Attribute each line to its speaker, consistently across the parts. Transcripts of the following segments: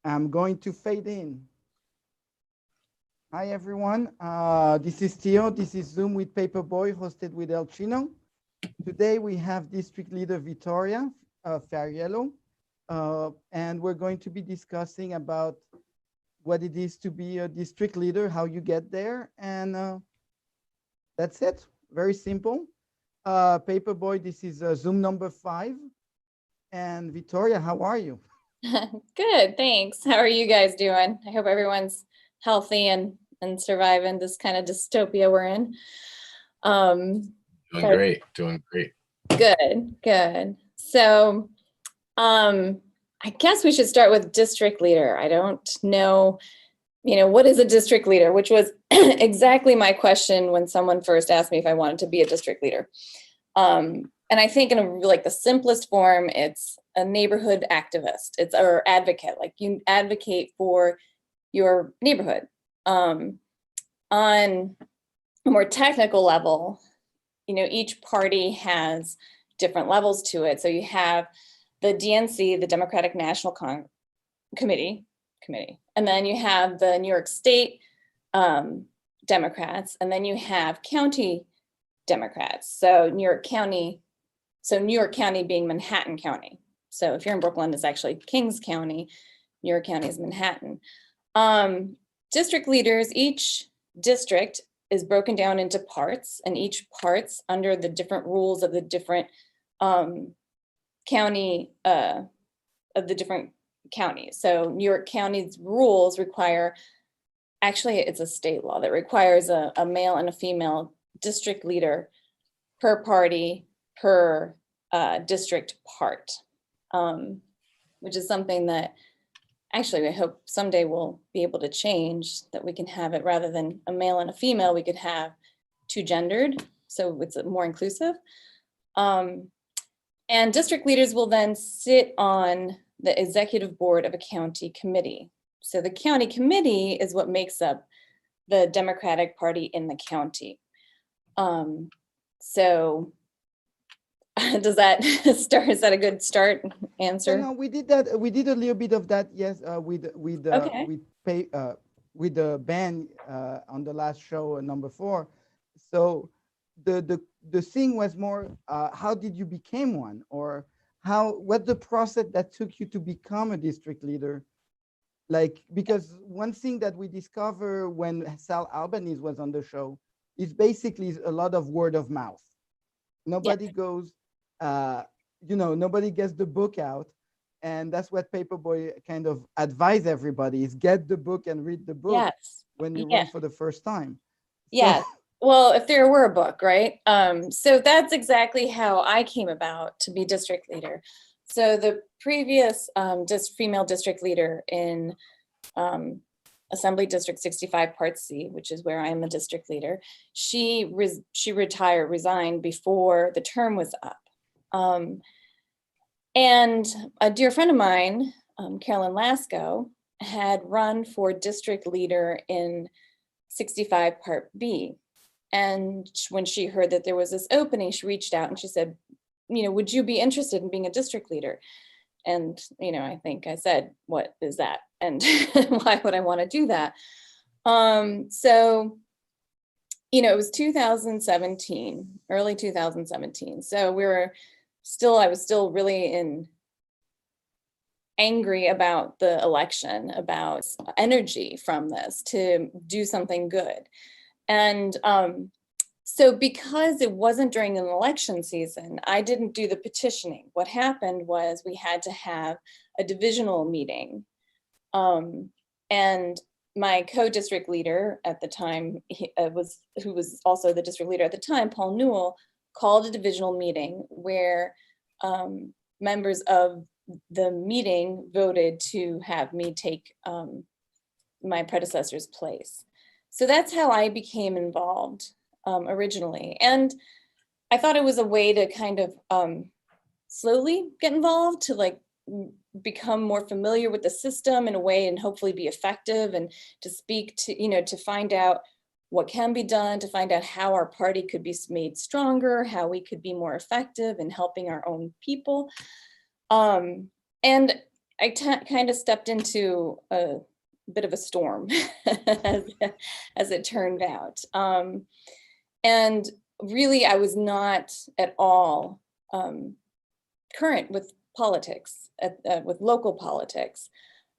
Speaker 1: I'm going to fade in. Hi, everyone. This is Theo. This is Zoom with Paperboy, hosted with El Chino. Today, we have District Leader Vittoria Fariello, and we're going to be discussing about what it is to be a district leader, how you get there, and that's it. Very simple. Paperboy, this is Zoom number 5. And Vittoria, how are you?
Speaker 2: Good, thanks. How are you guys doing? I hope everyone's healthy and surviving this kind of dystopia we're in.
Speaker 3: Doing great.
Speaker 2: Good. So, I guess we should start with district leader. I don't know, what is a district leader, which was exactly my question when someone first asked me if I wanted to be a district leader. And I think in the simplest form, it's a neighborhood activist. It's or advocate, like you advocate for your neighborhood. On a more technical level, each party has different levels to it. So you have the DNC, the Democratic National Committee, and then you have the New York State Democrats, and then you have county Democrats. So New York County being Manhattan County. So if you're in Brooklyn, it's actually Kings County. New York County is Manhattan. District leaders, each district is broken down into parts, and each part's under the different rules of the different county of the different counties. So New York County's rules require, actually it's a state law that requires a male and a female district leader per party, per district part, which is something that actually I hope someday we'll be able to change, that we can have it rather than a male and a female, we could have two gendered, so it's more inclusive. And district leaders will then sit on the executive board of a county committee. So the county committee is what makes up the Democratic Party in the county. So does that start? Is that a good start answer?
Speaker 1: No, we did that. We did a little bit of that, yes, with the band on the last show, number 4. So the thing was more, how did you become one, or what's the process that took you to become a district leader? Like, because one thing that we discovered when Sal Albanese was on the show is basically a lot of word of mouth. Nobody goes, nobody gets the book out. And that's what Paperboy kind of advise everybody is get the book and read the book when you run for the first time.
Speaker 2: Yeah. Well, if there were a book, right? So that's exactly how I came about to be district leader. So the previous female district leader in Assembly District 65 Part C, which is where I am a district leader, she resigned before the term was up. And a dear friend of mine, Carolyn Lasco, had run for district leader in 65 Part B. And when she heard that there was this opening, she reached out and she said, would you be interested in being a district leader? And, I think I said, what is that? And why would I want to do that? So, it was 2017, early 2017. So I was still really angry about the election, about energy from this to do something good. And so because it wasn't during an election season, I didn't do the petitioning. What happened was we had to have a divisional meeting. And my co-district leader at the time, who was also the district leader at the time, Paul Newell, called a divisional meeting where members of the meeting voted to have me take my predecessor's place. So that's how I became involved originally. And I thought it was a way to kind of slowly get involved, to become more familiar with the system in a way and hopefully be effective, and to speak to, to find out what can be done, to find out how our party could be made stronger, how we could be more effective in helping our own people. And kind of stepped into a bit of a storm as it turned out. And really, I was not at all current with politics, with local politics,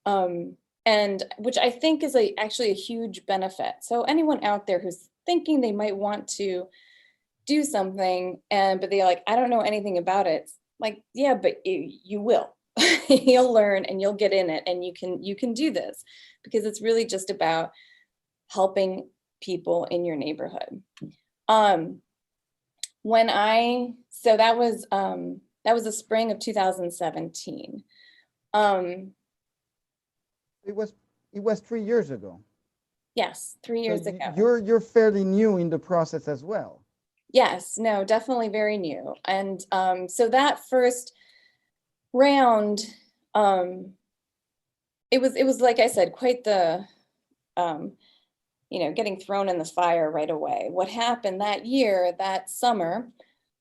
Speaker 2: and which I think is actually a huge benefit. So anyone out there who's thinking they might want to do something, but they're like, I don't know anything about it. Like, yeah, but you will. You'll learn and you'll get in it, and you can do this, because it's really just about helping people in your neighborhood. So that was the spring of 2017.
Speaker 1: It was 3 years ago.
Speaker 2: Yes, 3 years ago.
Speaker 1: You're fairly new in the process as well.
Speaker 2: Yes, no, definitely very new. And so that first round, it was like I said, quite the getting thrown in the fire right away. What happened that year, that summer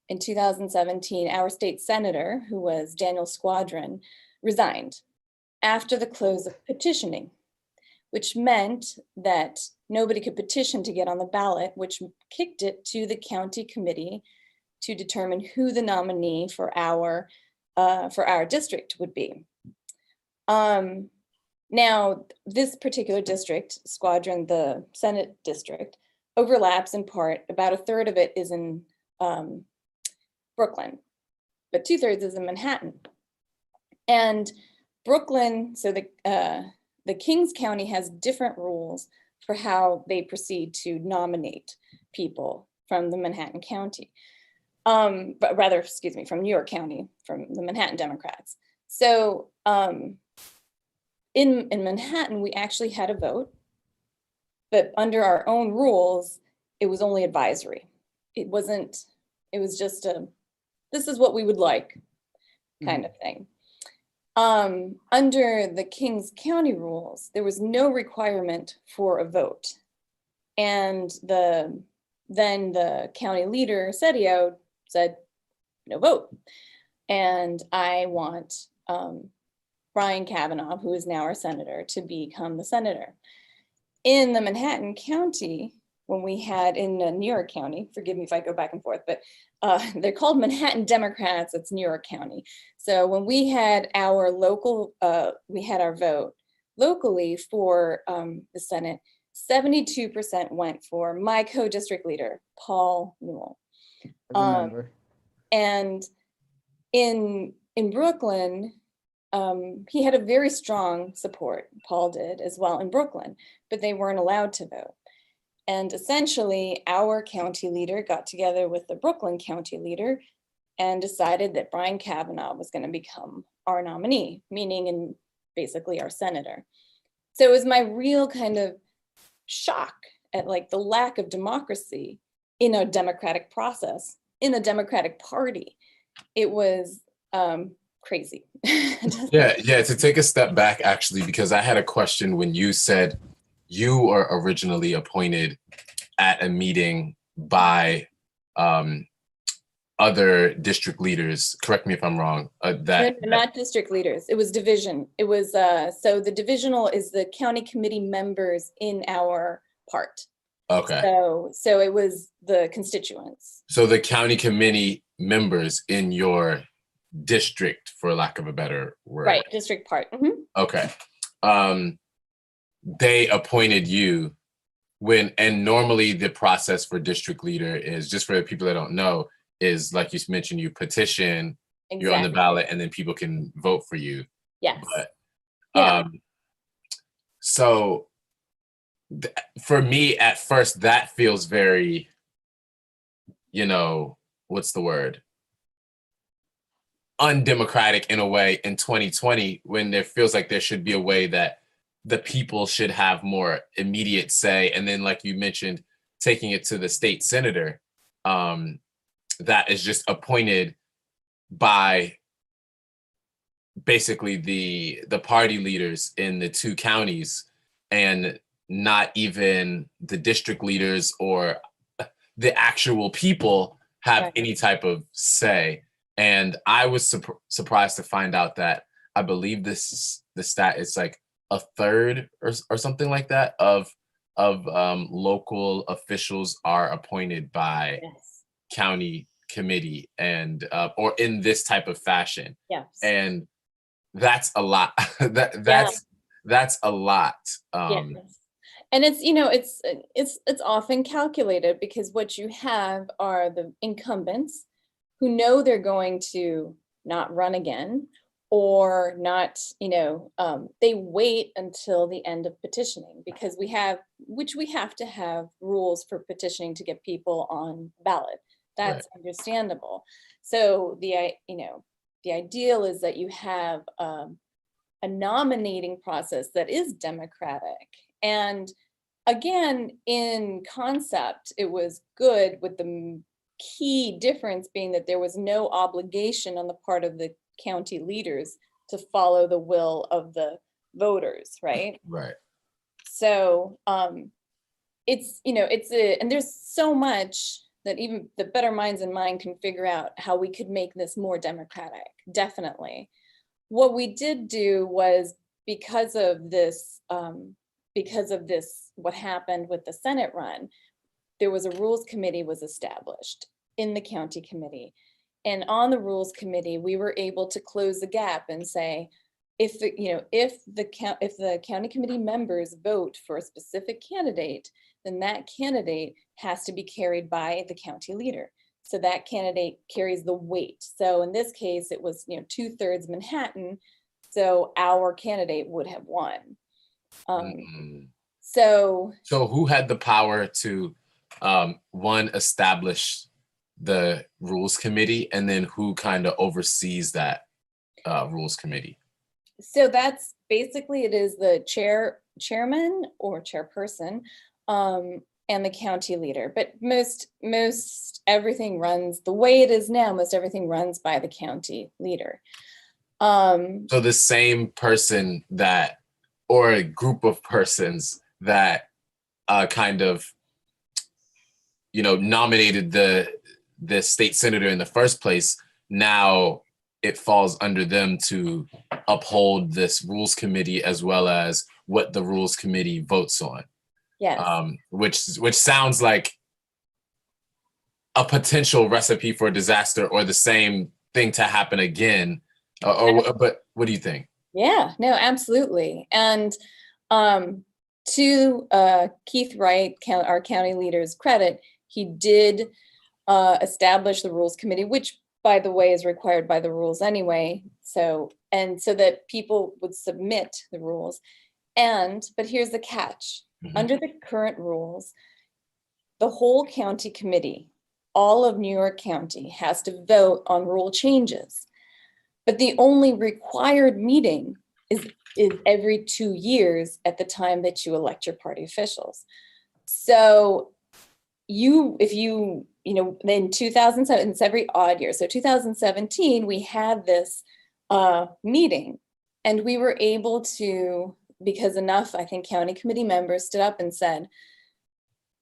Speaker 2: in 2017, our state senator, who was Daniel Squadron, resigned after the close of petitioning, which meant that nobody could petition to get on the ballot, which kicked it to the county committee to determine who the nominee for our district would be. Now, this particular district, Squadron, the Senate district, overlaps in part. About a third of it is in Brooklyn, but 2/3 is in Manhattan. And Brooklyn, so the Kings County has different rules for how they proceed to nominate people from the Manhattan County. But rather, excuse me, from New York County, from the Manhattan Democrats. So in Manhattan, we actually had a vote, but under our own rules, it was only advisory. It was just this is what we would like kind of thing. Under the Kings County rules, there was no requirement for a vote. And then the county leader, Ceddio, said, no vote. And I want Brian Kavanaugh, who is now our senator, to become the senator. In the Manhattan County, when we had in New York County, forgive me if I go back and forth, but they're called Manhattan Democrats, it's New York County. So when we had our local, we had our vote locally for the Senate, 72% went for my co-district leader, Paul Newell.
Speaker 1: I remember.
Speaker 2: And in Brooklyn, he had a very strong support, Paul did as well in Brooklyn, but they weren't allowed to vote. And essentially, our county leader got together with the Brooklyn county leader and decided that Brian Kavanaugh was going to become our nominee, meaning and basically our senator. So it was my real kind of shock at like the lack of democracy in a democratic process, in a Democratic Party. It was crazy.
Speaker 3: Yeah, to take a step back, actually, because I had a question when you said you were originally appointed at a meeting by other district leaders. Correct me if I'm wrong.
Speaker 2: Not district leaders. It was division. It was so the divisional is the county committee members in our part.
Speaker 3: Okay.
Speaker 2: So it was the constituents.
Speaker 3: So the county committee members in your district, for lack of a better word.
Speaker 2: Right, district part. Mm-hmm.
Speaker 3: Okay. They appointed you and normally the process for district leader is, just for the people that don't know, is like you mentioned, you petition, exactly. You're on the ballot, and then people can vote for you.
Speaker 2: Yes.
Speaker 3: But, yeah. So for me at first, that feels very, what's the word? Undemocratic in a way in 2020, when there feels like there should be a way that the people should have more immediate say. And then, like you mentioned, taking it to the state senator, that is just appointed by basically the party leaders in the two counties, and not even the district leaders or the actual people have any type of say. And I was surprised to find out that I believe the stat is like a third or something like that of local officials are appointed by
Speaker 2: Yes.
Speaker 3: county committee and or in this type of fashion.
Speaker 2: Yes.
Speaker 3: And that's a lot.
Speaker 2: Yeah.
Speaker 3: That's a lot.
Speaker 2: Yes. And it's, you know, it's often calculated because what you have are the incumbents who know they're going to not run again or not, you know, they wait until the end of petitioning because we have to have rules for petitioning to get people on ballot. That's understandable. So you know, the ideal is that you have a nominating process that is democratic. And again, in concept, it was good, with the key difference being that there was no obligation on the part of the county leaders to follow the will of the voters, right?
Speaker 3: Right.
Speaker 2: So it's, you know, and there's so much that even the better minds in mind can figure out how we could make this more democratic, definitely. What we did do was, because of this, what happened with the Senate run, there was a rules committee was established in the county committee. And on the rules committee, we were able to close the gap and say, if the county committee members vote for a specific candidate, then that candidate has to be carried by the county leader. So that candidate carries the weight. So in this case, it was, you know, 2/3 Manhattan. So our candidate would have won. So
Speaker 3: who had the power to one, establish the rules committee, and then who kind of oversees that rules committee?
Speaker 2: So that's basically, it is the chairman or chairperson and the county leader. But most everything runs the way it is now. Most everything runs by the county leader.
Speaker 3: So the same person that, or a group of persons that kind of, you know, nominated the state senator in the first place, now it falls under them to uphold this rules committee as well as what the rules committee votes on.
Speaker 2: Yes.
Speaker 3: Which sounds like a potential recipe for disaster, or the same thing to happen again. But what do you think?
Speaker 2: Yeah, no, absolutely. And to Keith Wright, our county leader's credit, he did establish the rules committee, which, by the way, is required by the rules anyway. So that people would submit the rules. But here's the catch. Mm-hmm. Under the current rules, the whole county committee, all of New York County, has to vote on rule changes. But the only required meeting is every 2 years at the time that you elect your party officials. So if you know, in 2007, it's every odd year. So 2017, we had this meeting, and we were able to, because enough, I think, county committee members stood up and said,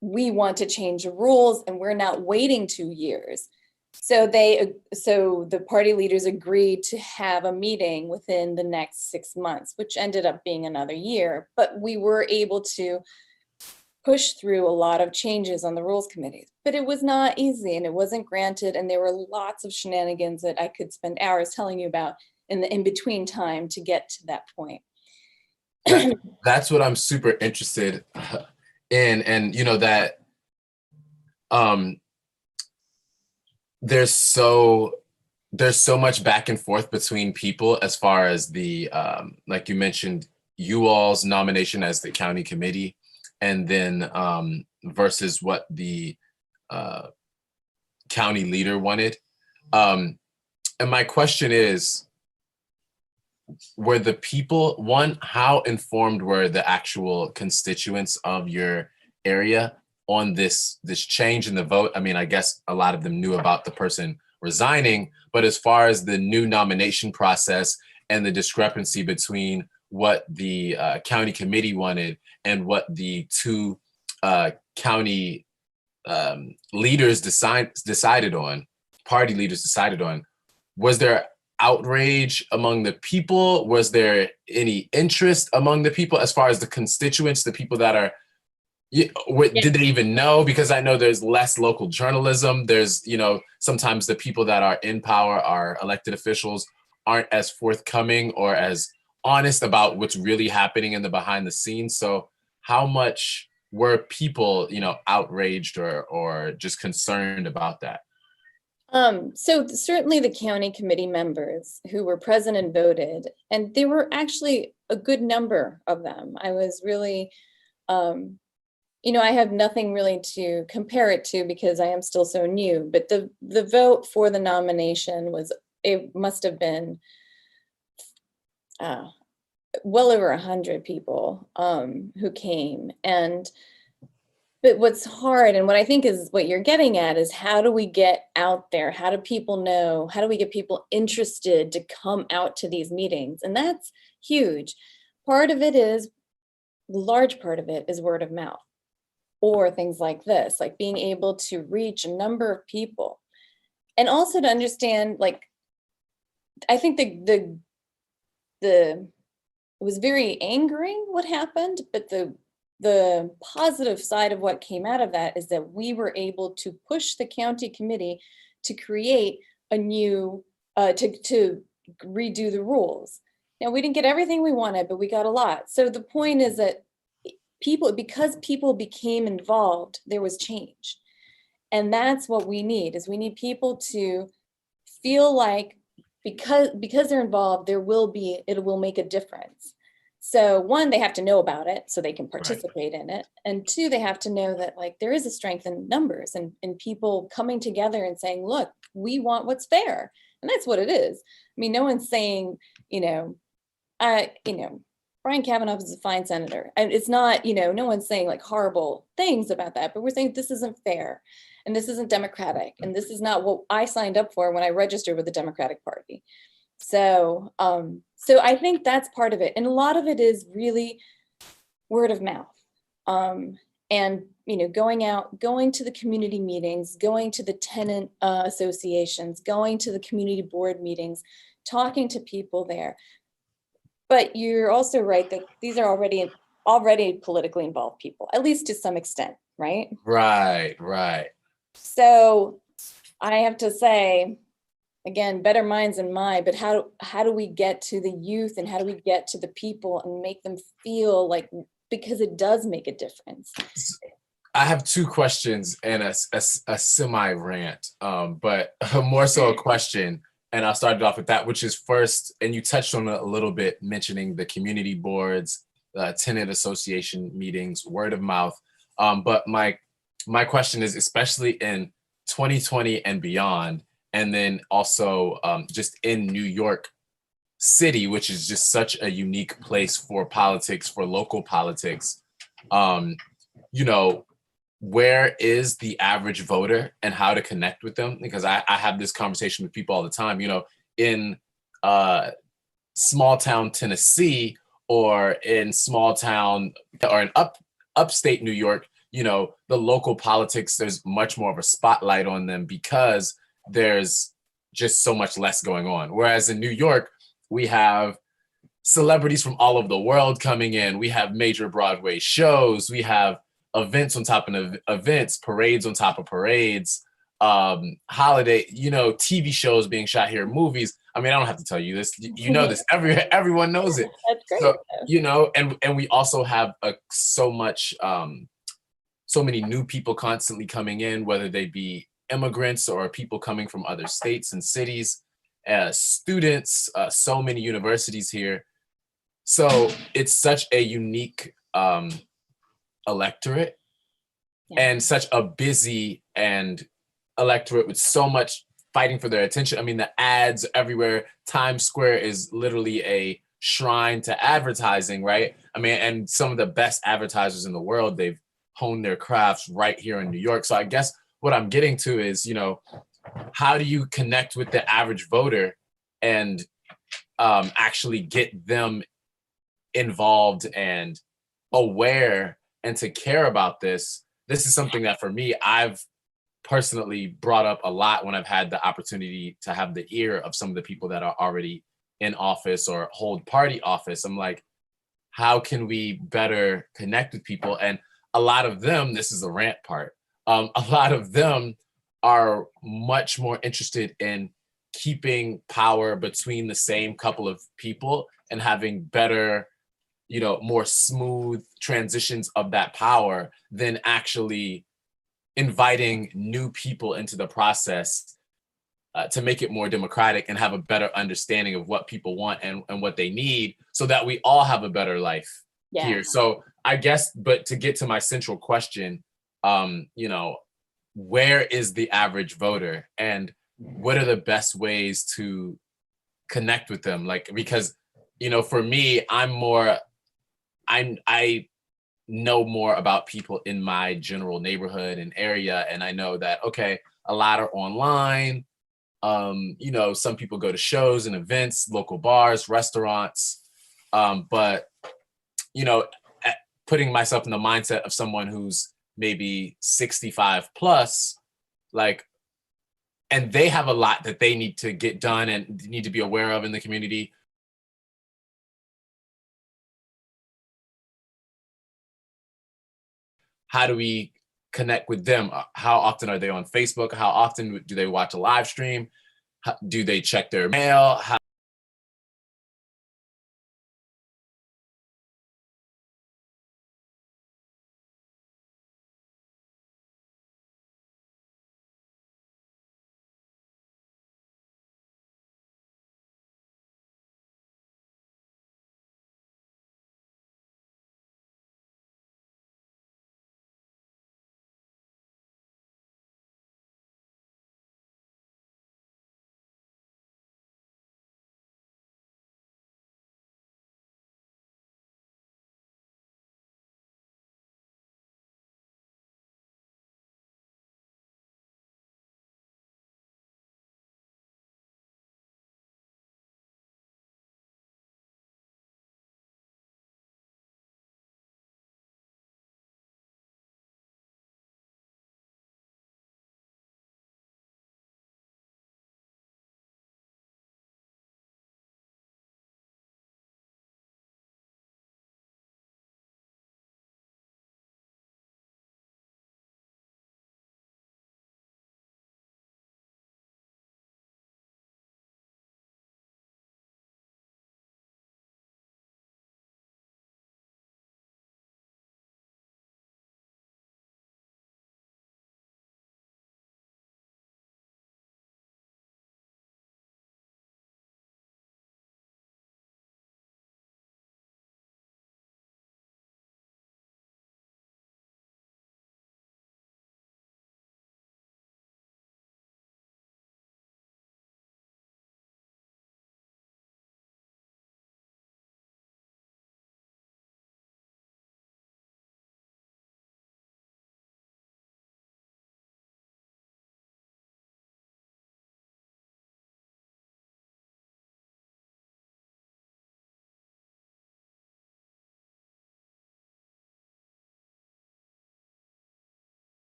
Speaker 2: we want to change the rules and we're not waiting 2 years. So the party leaders agreed to have a meeting within the next 6 months, which ended up being another year. But we were able to push through a lot of changes on the rules committees. But it was not easy, and it wasn't granted. And there were lots of shenanigans that I could spend hours telling you about in the in-between time to get to that point.
Speaker 3: That's what I'm super interested in. And, you know, that there's so much back and forth between people as far as the, like you mentioned, you all's nomination as the county committee, and then versus what the county leader wanted. And my question is, were the people, one, how informed were the actual constituents of your area on this change in the vote? I mean, I guess a lot of them knew about the person resigning, but as far as the new nomination process and the discrepancy between what the county committee wanted and what the two county leaders decided on, party leaders decided on, was there outrage among the people? Was there any interest among the people as far as the constituents, the people that are, did they even know? Because I know there's less local journalism. There's, sometimes the people that are in power, our elected officials, aren't as forthcoming or as honest about what's really happening in the behind the scenes. So how much were people, outraged or just concerned about that?
Speaker 2: So certainly the county committee members who were present and voted, and there were actually a good number of them. I was really, I have nothing really to compare it to because I am still so new, but the vote for the nomination it must have been well over 100 people who came. But what's hard, and what I think is what you're getting at, is how do we get out there? How do people know? How do we get people interested to come out to these meetings? And that's huge. Large part of it is word of mouth, or things like this, like being able to reach a number of people. And also to understand, I think it was very angering what happened, but the positive side of what came out of that is that we were able to push the county committee to create a new, to redo the rules. Now, we didn't get everything we wanted, but we got a lot. So the point is that because people became involved, there was change. And that's what we need, is we need people to feel like because they're involved, it will make a difference. So one, they have to know about it so they can participate in it. And two, they have to know that there is a strength in numbers and people coming together and saying, look, we want what's fair. And that's what it is. I mean, no one's saying, Brian Kavanaugh is a fine senator. And it's not, no one's saying horrible things about that, but we're saying this isn't fair and this isn't democratic. And this is not what I signed up for when I registered with the Democratic Party. So I think that's part of it. And a lot of it is really word of mouth. And, going out, going to the community meetings, going to the tenant associations, going to the community board meetings, talking to people there. But you're also right that these are already politically involved people, at least to some extent, right?
Speaker 3: Right.
Speaker 2: So I have to say, again, better minds than mine, but how do we get to the youth and how do we get to the people and make them feel because it does make a difference?
Speaker 3: I have two questions and a semi rant, but more so a question. And I'll start it off with that, which is first, and you touched on it a little bit, mentioning the community boards, tenant association meetings, word of mouth. But my question is, especially in 2020 and beyond, and then also just in New York City, which is just such a unique place for politics, for local politics, where is the average voter and how to connect with them? Because I have this conversation with people all the time, in small town Tennessee or in small town or in upstate New York, the local politics, there's much more of a spotlight on them because there's just so much less going on. Whereas in New York, we have celebrities from all over the world coming in. We have major Broadway shows. We have events on top of events, parades on top of parades, holiday, TV shows being shot here, movies. I mean, I don't have to tell you this. This. Everyone knows it.
Speaker 2: That's great.
Speaker 3: So, and we also have so many new people constantly coming in, whether they be immigrants or people coming from other states and cities, students, so many universities here. So it's such a unique electorate, and such a busy and electorate with so much fighting for their attention. I mean, the ads everywhere. Times Square is literally a shrine to advertising, right? I mean, and some of the best advertisers in the world, they've honed their crafts right here in New York. So I guess what I'm getting to is, how do you connect with the average voter and actually get them involved and aware and to care about this? This is something that for me, I've personally brought up a lot when I've had the opportunity to have the ear of some of the people that are already in office or hold party office. I'm like, how can we better connect with people? And a lot of them, this is the rant part, a lot of them are much more interested in keeping power between the same couple of people and having better, more smooth transitions of that power than actually inviting new people into the process to make it more democratic and have a better understanding of what people want and what they need so that we all have a better life here. So I guess, but to get to my central question, where is the average voter and what are the best ways to connect with them? Like, because, for me, I know more about people in my general neighborhood and area. And I know that, okay, a lot are online. Some people go to shows and events, local bars, restaurants. But, you know, putting myself in the mindset of someone who's maybe 65 plus, like, and they have a lot that they need to get done and need to be aware of in the community. How do we connect with them? How often are they on Facebook? How often do they watch a live stream? Do they check their mail?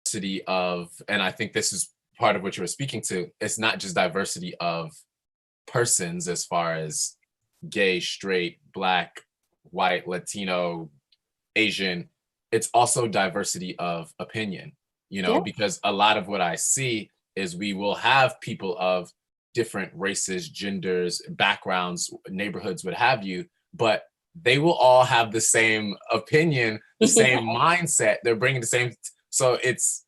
Speaker 3: diversity of, and I think this is part of what you were speaking to, it's not just diversity of persons as far as gay, straight, black, white, Latino, Asian, it's also diversity of opinion, you know,
Speaker 2: Yeah.
Speaker 3: because a lot of what I see is we will have people of different races, genders, backgrounds, neighborhoods, what have you, but they will all have the same opinion, the same mindset. They're bringing the same. So it's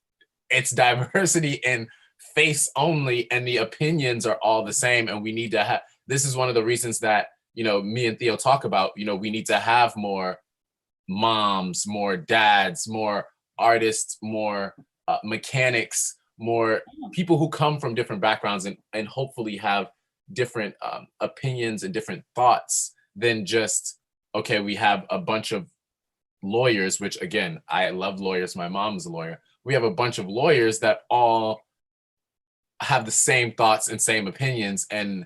Speaker 3: diversity in face only, and the opinions are all the same. And we need to have. This is one of the reasons that, you know, me and Theo talk about. You know, we need to have more moms, more dads, more artists, more mechanics, more people who come from different backgrounds, and hopefully have different opinions and different thoughts than just, okay, we have a bunch of lawyers, which again, I love lawyers. My mom's a lawyer. We have a bunch of lawyers that all have the same thoughts and same opinions, and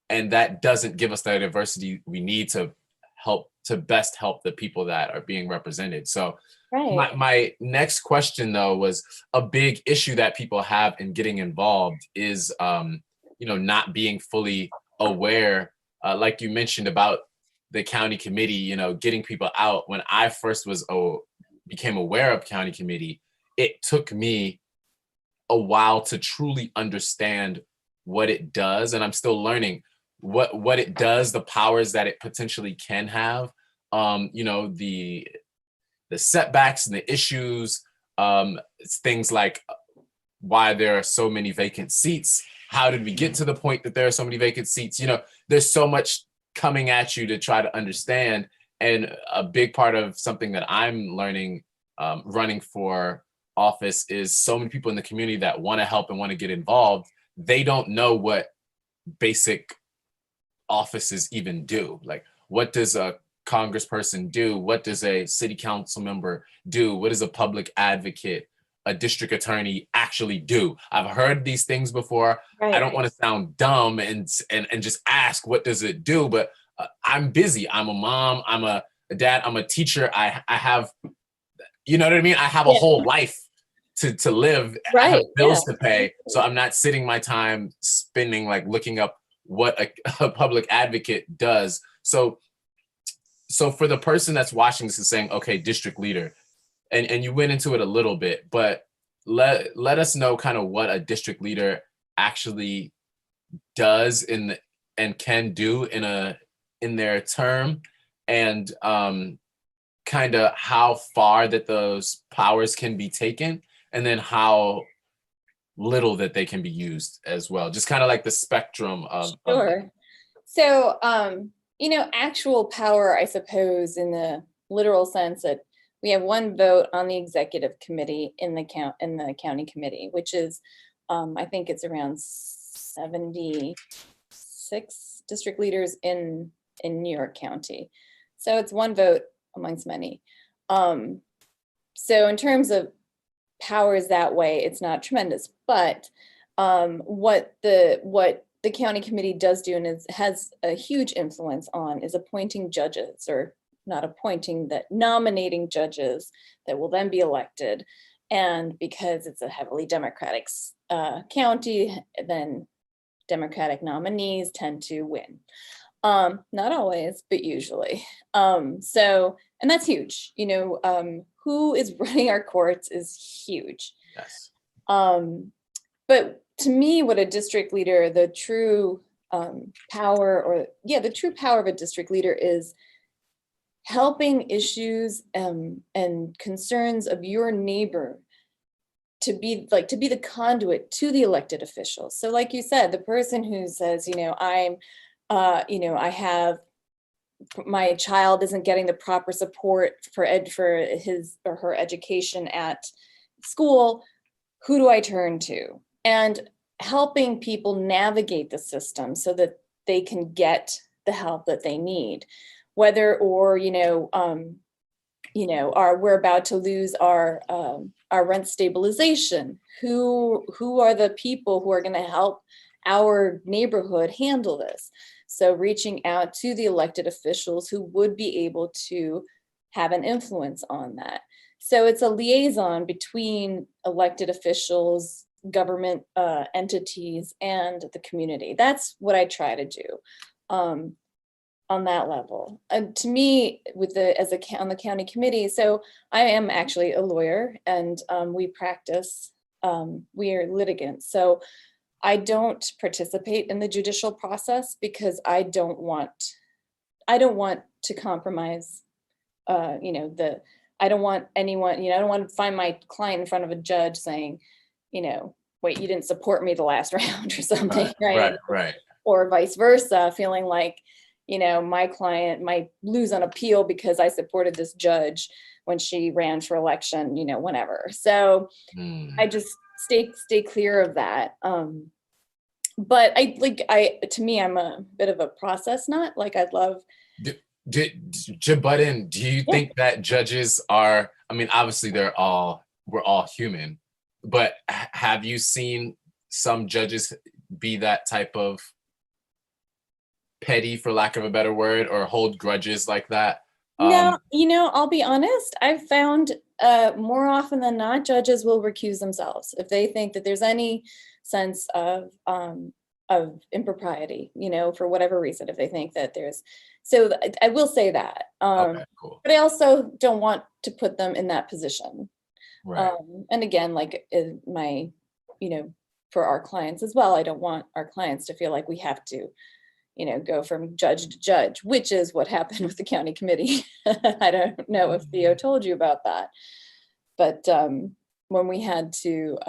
Speaker 3: that doesn't give us the diversity we need to best help the people that are being represented. So
Speaker 2: Right.
Speaker 3: my next question though was, a big issue that people have in getting involved is you know, not being fully aware, like you mentioned about the county committee, you know, getting people out. When I first became aware of county committee, it took me a while to truly understand what it does, and I'm still learning what it does, the powers that it potentially can have, you know, the setbacks and the issues, it's things like why there are so many vacant seats. How did we get to the point that there are so many vacant seats? You know, there's so much coming at you to try to understand. And a big part of something that I'm learning running for office is so many people in the community that want to help and want to get involved. They don't know what basic offices even do. Like, what does a congressperson do? What does a city council member do? What does a public advocate, a district attorney actually do? I've heard these things before. I
Speaker 2: Right.
Speaker 3: don't want to sound dumb and just ask, what does it do? But I'm busy. I'm a mom. I'm a dad. I'm a teacher. I have, you know what I mean? I have a
Speaker 2: Yeah.
Speaker 3: whole life to live. I have
Speaker 2: Right.
Speaker 3: bills
Speaker 2: Yeah.
Speaker 3: to pay. So I'm not sitting my time spending like looking up what a public advocate does. So for the person that's watching this and saying, okay, district leader, and you went into it a little bit, but let us know kind of what a district leader actually does and can do in their term, and kind of how far that those powers can be taken, and then how little that they can be used as well. Just kind of like the spectrum of
Speaker 2: Sure. So, you know, actual power, I suppose, in the literal sense that we have one vote on the executive committee in the county committee, which is, I think it's around 76 district leaders in New York County. So it's one vote amongst many. So in terms of powers that way, it's not tremendous, but what the county committee does do and has a huge influence on is appointing judges, or not appointing, that nominating judges that will then be elected. And because it's a heavily Democratic county, then Democratic nominees tend to win. Not always, but usually. So, and that's huge. You know, who is running our courts is huge.
Speaker 3: yes.
Speaker 2: But to me, what a district leader, the true power, or the true power of a district leader is helping issues and concerns of your neighbor to be the conduit to the elected officials. So like you said, the person who says, you know, I have, my child isn't getting the proper support for his or her education at school, who do I turn to? And helping people navigate the system so that they can get the help that they need, whether, or, we're about to lose our rent stabilization. Who are the people who are going to help our neighborhood handle this? So reaching out to the elected officials who would be able to have an influence on that. So it's a liaison between elected officials, government entities, and the community. That's what I try to do on that level. And to me, with on the county committee, so I am actually a lawyer, and we practice. We are litigants, so I don't participate in the judicial process because I don't want to compromise. I don't want anyone, I don't want to find my client in front of a judge saying, wait, you didn't support me the last round or something, right?
Speaker 3: Right.
Speaker 2: Or vice versa, feeling like, my client might lose on appeal because I supported this judge when she ran for election, whenever. So I just stay clear of that. But to me, I'm a bit of a process nut. Like I'd love.
Speaker 3: To butt in, do you think that judges are, I mean, obviously we're all human, but have you seen some judges be that type of petty, for lack of a better word, or hold grudges like that?
Speaker 2: No, I'll be honest. I've found more often than not, judges will recuse themselves if they think that there's any sense of impropriety, for whatever reason, if they think that there's. So I will say that.
Speaker 3: Okay, cool.
Speaker 2: But I also don't want to put them in that position.
Speaker 3: Right.
Speaker 2: And again, like for our clients as well, I don't want our clients to feel like we have to, go from judge to judge, which is what happened with the county committee. I don't know if Theo told you about that, but when we had to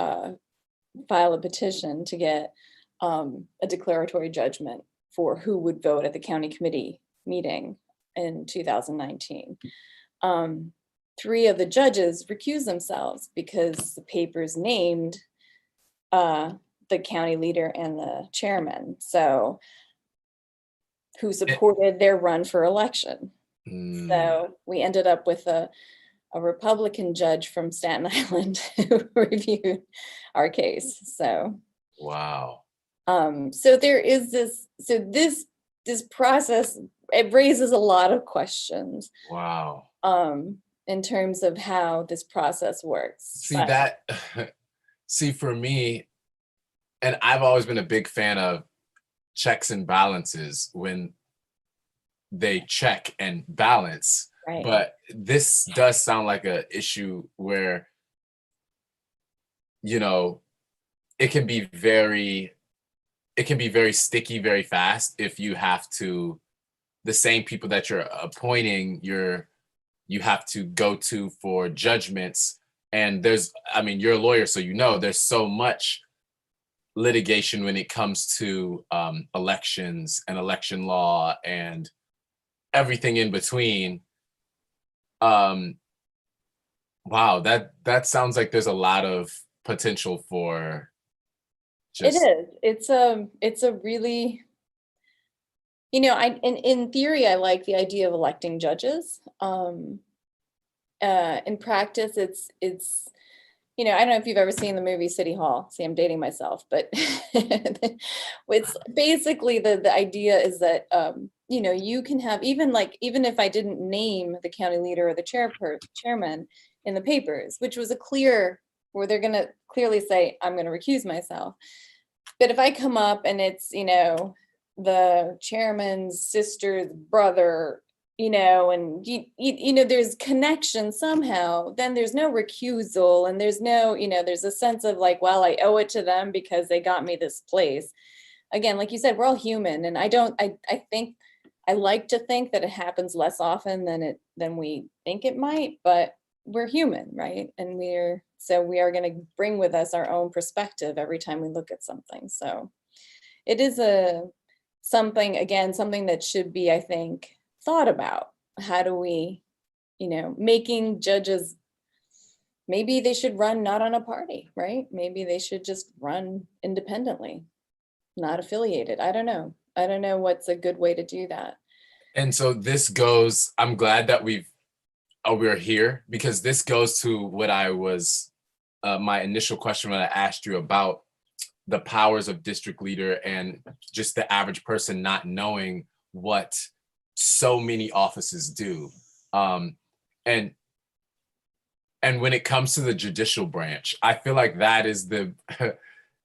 Speaker 2: file a petition to get a declaratory judgment for who would vote at the county committee meeting in 2019, 3 of the judges recused themselves because the papers named the county leader and the chairman, so who supported their run for election. So we ended up with a Republican judge from Staten Island who reviewed our case. So
Speaker 3: wow.
Speaker 2: So there is this process. It raises a lot of questions.
Speaker 3: Wow.
Speaker 2: In terms of how this process works.
Speaker 3: See, for me, and I've always been a big fan of checks and balances when they check and balance.
Speaker 2: Right.
Speaker 3: But this does sound like an issue where, it can be very sticky very fast if you have to, the same people that you're appointing, you have to go to for judgments. And you're a lawyer, so there's so much litigation when it comes to elections and election law and everything in between. Wow, that sounds like there's a lot of potential for just.
Speaker 2: It is. It's a really, in theory, I like the idea of electing judges. In practice, it's I don't know if you've ever seen the movie City Hall. See, I'm dating myself, but it's basically the idea is that you can have even if I didn't name the county leader or the chairman in the papers, which was where they're going to clearly say I'm going to recuse myself. But if I come up and it's the chairman's sister's brother, and there's connection somehow, then there's no recusal, and there's no, there's a sense of like, well, I owe it to them because they got me this place. Again, like you said, we're all human, and I think I like to think that it happens less often than we think it might, but we're human, right? And we are going to bring with us our own perspective every time we look at something. So it is something that should be, I think, thought about. How do we, making judges, maybe they should run not on a party, right? Maybe they should just run independently, not affiliated. I don't know what's a good way to do that.
Speaker 3: And so this goes, I'm glad that we're here, because this goes to what I was, my initial question when I asked you about the powers of district leader and just the average person not knowing what so many offices do. And And when it comes to the judicial branch, I feel like that is the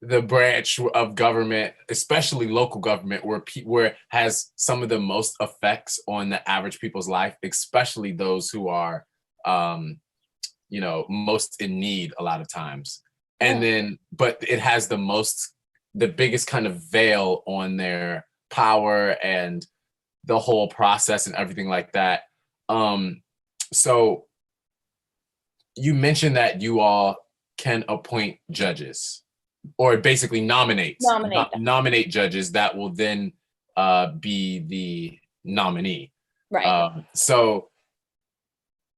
Speaker 3: the branch of government, especially local government, where it has some of the most effects on the average people's life, especially those who are, most in need a lot of times. And
Speaker 2: Yeah.
Speaker 3: then, but it has the biggest kind of veil on their power and the whole process and everything like that. So you mentioned that you all can appoint judges, or basically
Speaker 2: Nominate them.
Speaker 3: nominate judges that will then be the nominee.
Speaker 2: Right.
Speaker 3: So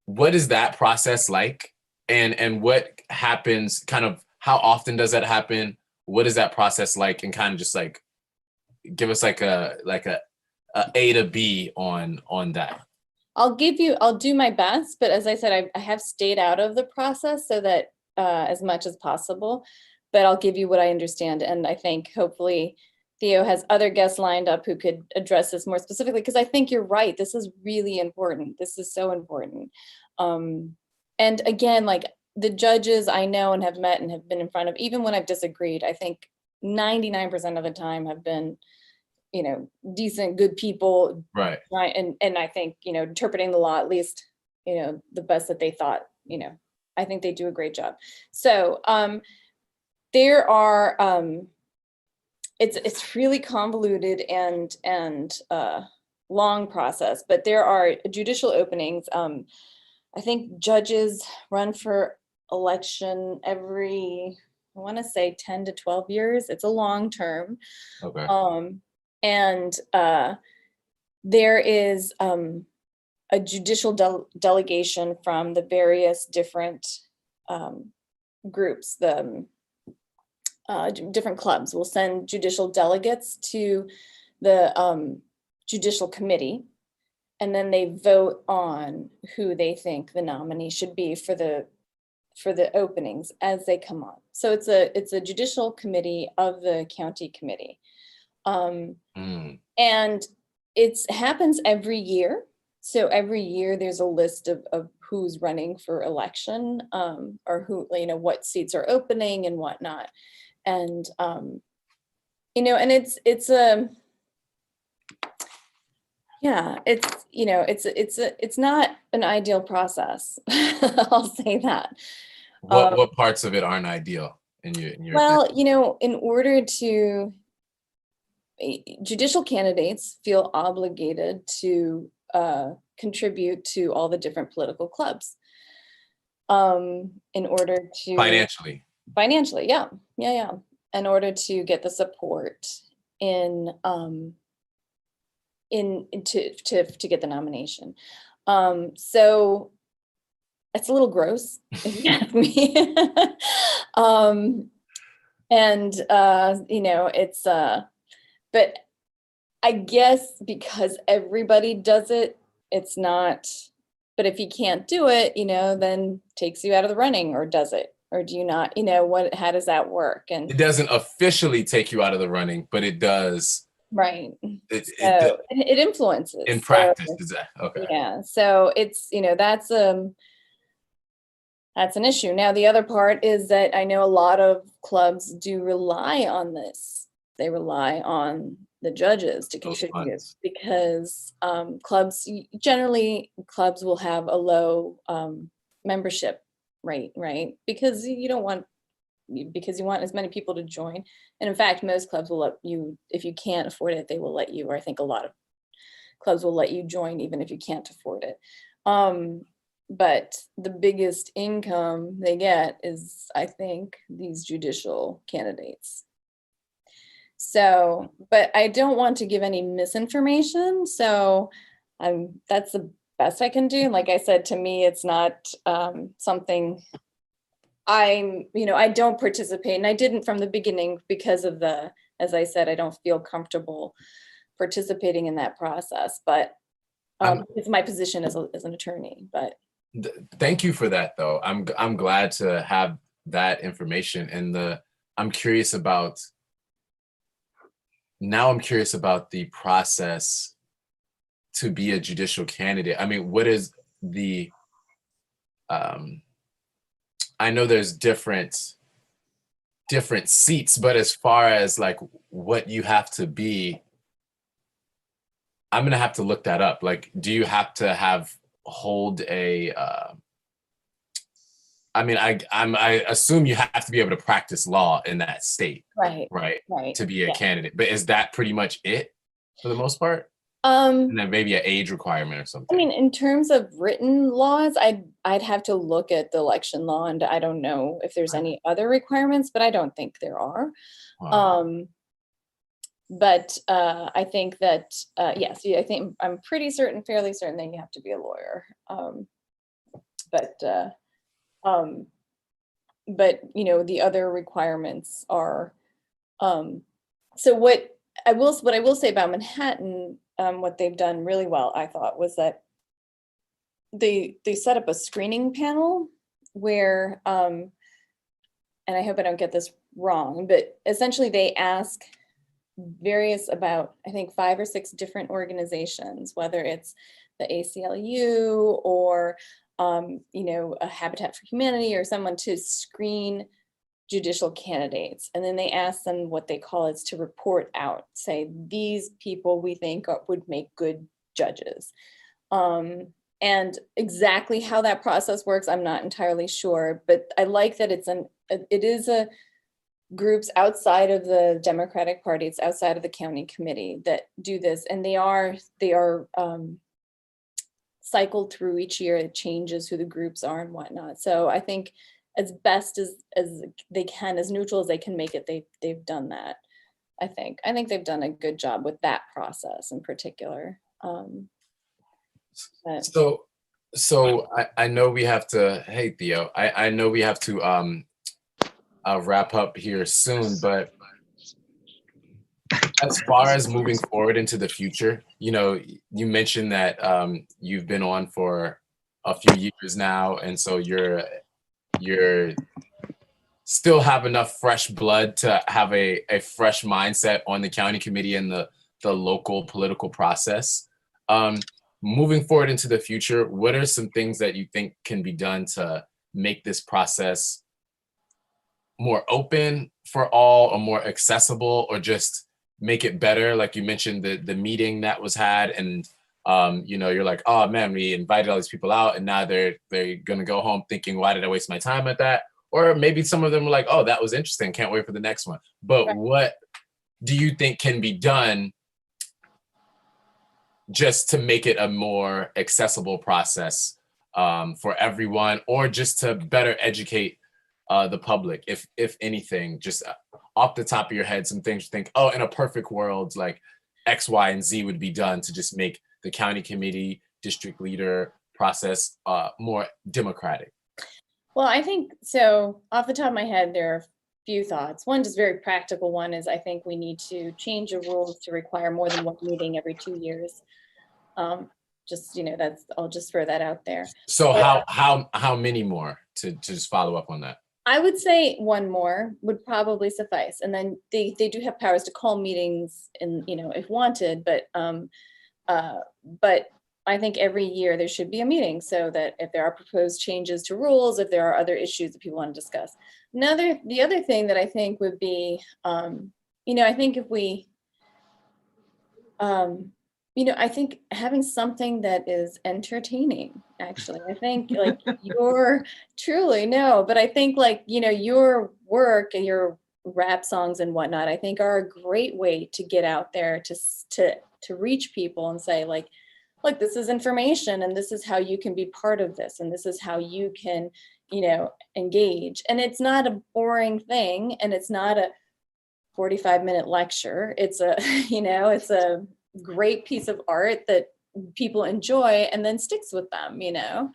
Speaker 3: what is that process like? And what happens, kind of how often does that happen? What is that process like? And kind of just like give us like a to B on that.
Speaker 2: I'll do my best, but as I said, I have stayed out of the process so that as much as possible, but I'll give you what I understand. And I think hopefully Theo has other guests lined up who could address this more specifically, because I think you're right. This is really important. This is so important. And again, like the judges I know and have met and have been in front of, even when I've disagreed, I think 99% of the time have been, decent, good people.
Speaker 3: Right.
Speaker 2: Right. And I think, interpreting the law, at least, the best that they thought, I think they do a great job. So there are, it's really convoluted and long process, but there are judicial openings. I think judges run for election every, I want to say 10 to 12 years. It's a long term.
Speaker 3: Okay.
Speaker 2: And there is a judicial delegation from the various different groups. The different clubs will send judicial delegates to the judicial committee, and then they vote on who they think the nominee should be for the openings as they come on. So it's a judicial committee of the county committee. And it happens every year. So every year there's a list of who's running for election, or who, what seats are opening and whatnot. And, and it's not an ideal process. I'll say that.
Speaker 3: What parts of it aren't ideal in your
Speaker 2: Well, in order to, judicial candidates feel obligated to contribute to all the different political clubs in order to
Speaker 3: financially,
Speaker 2: yeah, in order to get the support to get the nomination. So it's a little gross, if you ask me. It's but I guess because everybody does it, it's not, but if you can't do it, then takes you out of the running, or does it? Or do you not, how does that work? And
Speaker 3: it doesn't officially take you out of the running, but it does.
Speaker 2: Right.
Speaker 3: It
Speaker 2: influences.
Speaker 3: In practice, is that okay?
Speaker 2: Yeah. So it's, that's an issue. Now, the other part is that I know a lot of clubs do rely on this. They rely on the judges to contribute, because clubs will have a low membership rate, right? Because you want as many people to join. And in fact, most clubs will let you, if you can't afford it, they will let you, or I think a lot of clubs will let you join even if you can't afford it. But the biggest income they get is, I think, these judicial candidates. So, but I don't want to give any misinformation. So that's the best I can do. Like I said, to me, it's not something I don't participate, and I didn't from the beginning because of as I said, I don't feel comfortable participating in that process, but it's my position as an attorney. But
Speaker 3: thank you for that, though. I'm glad to have that information, and I'm curious about the process to be a judicial candidate. I mean, what is the I know there's different seats, but as far as like what you have to be, I'm gonna have to look that up. Like, do you have to hold a I mean, I assume you have to be able to practice law in that state,
Speaker 2: Right.
Speaker 3: right?
Speaker 2: Right.
Speaker 3: To be a
Speaker 2: Yeah.
Speaker 3: candidate. But is that pretty much it for the most part? And then maybe an age requirement or
Speaker 2: I
Speaker 3: something.
Speaker 2: mean, in terms of written laws, I'd have to look at the election law, and I don't know if there's any other requirements, but I don't think there are.
Speaker 3: Wow.
Speaker 2: But I think that yes, yeah, I think I'm pretty certain, fairly certain that you have to be a lawyer. But you know, the other requirements are so what I will say about Manhattan, what they've done really well, I thought, was that they set up a screening panel where and I hope I don't get this wrong, but essentially they ask about, I think, 5 or 6 different organizations, whether it's the ACLU or you know, a Habitat for Humanity or someone, to screen judicial candidates. And then they ask them what they call is to report out, say, these people we think would make good judges. And exactly how that process works, I'm not entirely sure, but I like that it is a groups outside of the Democratic Party, it's outside of the county committee that do this, and they are cycled through each year. It changes who the groups are and whatnot. So I think as best as they can, as neutral as they can make it, they've done that. I think they've done a good job with that process in particular.
Speaker 3: So I know we have to, hey Theo, I know we have to wrap up here soon, but as far as moving forward into the future, you know, you mentioned that you've been on for a few years now, and so you're still have enough fresh blood to have a fresh mindset on the county committee and the local political process. Moving forward into the future, what are some things that you think can be done to make this process more open for all, or more accessible, or just make it better? Like you mentioned the meeting that was had, and you know, you're like, oh man, we invited all these people out, and now they're gonna go home thinking, why did I waste my time at that? Or maybe some of them were like, oh, that was interesting, can't wait for the next one. But what do you think can be done just to make it a more accessible process for everyone, or just to better educate the public, if anything, just off the top of your head, some things you think, oh, in a perfect world, like X, Y, and Z would be done to just make the county committee, district leader process more democratic?
Speaker 2: Well, I think so. Off the top of my head, there are a few thoughts. One just very practical one is I think we need to change the rules to require more than one meeting every 2 years. Just, you know, I'll just throw that out there.
Speaker 3: So how many more to just follow up on that?
Speaker 2: I would say one more would probably suffice. And then they do have powers to call meetings, and, you know, if wanted, but I think every year there should be a meeting, so that if there are proposed changes to rules, if there are other issues that people want to discuss. The other thing that I think would be, you know, I think if we, you know, I think having something that is entertaining, actually, I think like your truly no, but I think like, you know, your work and your rap songs and whatnot, I think are a great way to get out there to reach people and say like, look, this is information, and this is how you can be part of this, and this is how you can, you know, engage. And it's not a boring thing, and it's not a 45-minute lecture. It's a, you know, it's a great piece of art that people enjoy and then sticks with them, you know.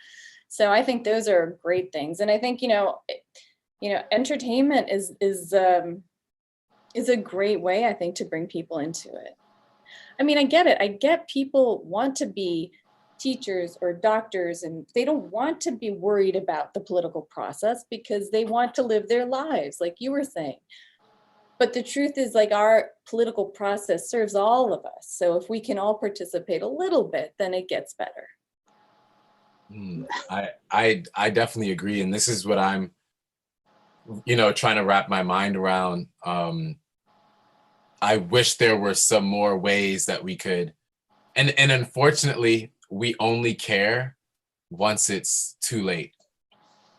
Speaker 2: So I think those are great things. And I think, you know, entertainment is a great way, I think, to bring people into it. I mean, I get it. I get people want to be teachers or doctors, and they don't want to be worried about the political process because they want to live their lives, like you were saying. But the truth is, like, our political process serves all of us. So if we can all participate a little bit, then it gets better.
Speaker 3: I definitely agree. And this is what I'm trying to wrap my mind around. I wish there were some more ways that we could, and unfortunately, we only care once it's too late.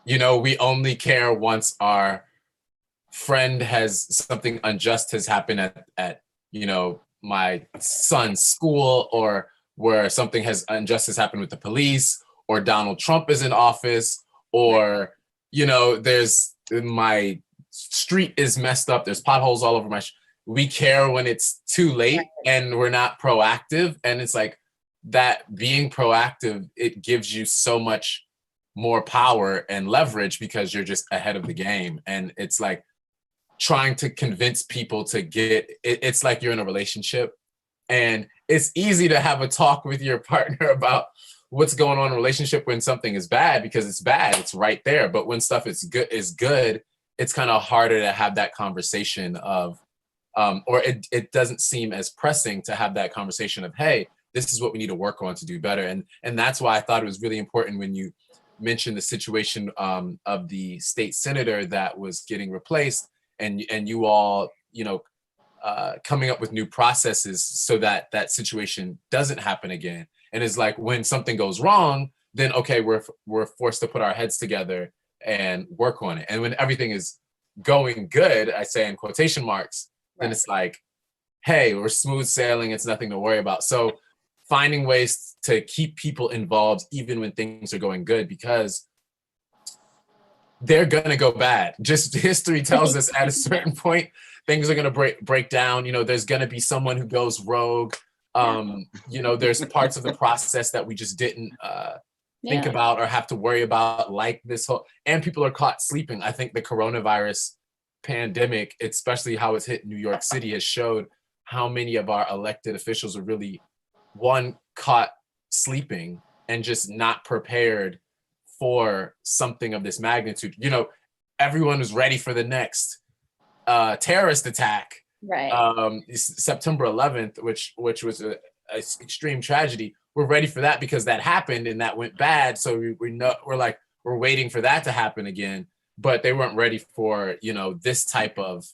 Speaker 3: We only care once our friend has something unjust has happened at my son's school, or where something has injustice happened with the police, or Donald Trump is in office, or there's my street is messed up, there's potholes all over we care when it's too late and we're not proactive. And it's like that being proactive, it gives you so much more power and leverage because you're just ahead of the game. And it's like trying to convince people to it's like you're in a relationship, and it's easy to have a talk with your partner about what's going on in a relationship when something is bad, because it's bad, it's right there. But when stuff is good, it's kind of harder to have that conversation of or it doesn't seem as pressing to have that conversation of, hey, this is what we need to work on to do better. And that's why I thought it was really important when you mentioned the situation of the state senator that was getting replaced, and you all coming up with new processes so that that situation doesn't happen again. And it's like when something goes wrong, then okay, we're forced to put our heads together and work on it. And when everything is going good, I say in quotation marks, then it's like, hey, we're smooth sailing, it's nothing to worry about. So finding ways to keep people involved even when things are going good, because they're gonna go bad. Just history tells us at a certain point, things are gonna break down. There's gonna be someone who goes rogue. There's parts of the process that we just didn't think about or have to worry about, like this whole, and people are caught sleeping. I think the coronavirus pandemic, especially how it's hit New York City, has showed how many of our elected officials are really caught sleeping and just not prepared for something of this magnitude. Everyone was ready for the next terrorist attack,
Speaker 2: right?
Speaker 3: September 11th, which was a extreme tragedy. We're ready for that because that happened and that went bad. So we're waiting for that to happen again. But they weren't ready for this type of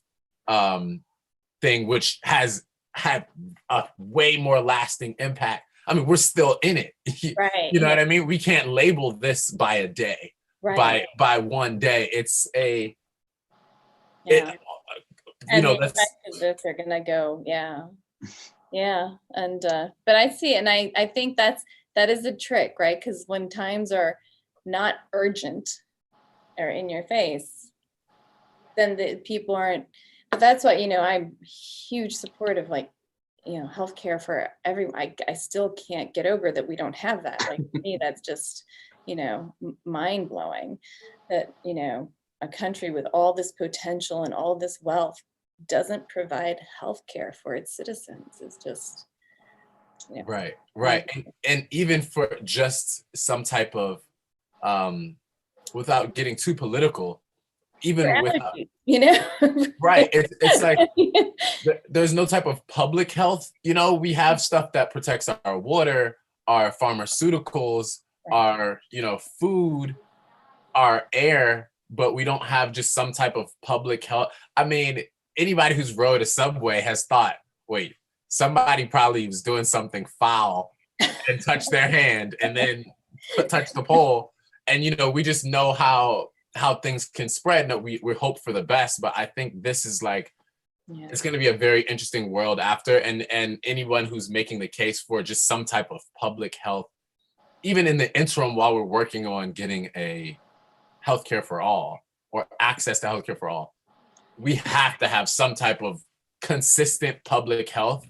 Speaker 3: thing, which has had a way more lasting impact. I mean, we're still in it.
Speaker 2: Right.
Speaker 3: You know what I mean? We can't label this by a day, by one day. It's a,
Speaker 2: and the effects of this are gonna go, and but I see, and I think that is a trick, right? Because when times are not urgent or in your face, then the people aren't. But that's what I'm huge support of, like, healthcare for everyone. I still can't get over that we don't have that. Like, to me, that's just mind blowing that a country with all this potential and all this wealth doesn't provide healthcare for its citizens. It's just
Speaker 3: right. And even for just some type of without getting too political, even without right, it's like there's no type of public health. We have stuff that protects our water, our pharmaceuticals, our food, our air, but we don't have just some type of public health. I mean, anybody who's rode a subway has thought, wait, somebody probably was doing something foul and touched their hand and then touched the pole. And we just know how things can spread. No, we hope for the best, but I think this is like, it's going to be a very interesting world after. And anyone who's making the case for just some type of public health, even in the interim while we're working on getting a healthcare for all or access to healthcare for all, we have to have some type of consistent public health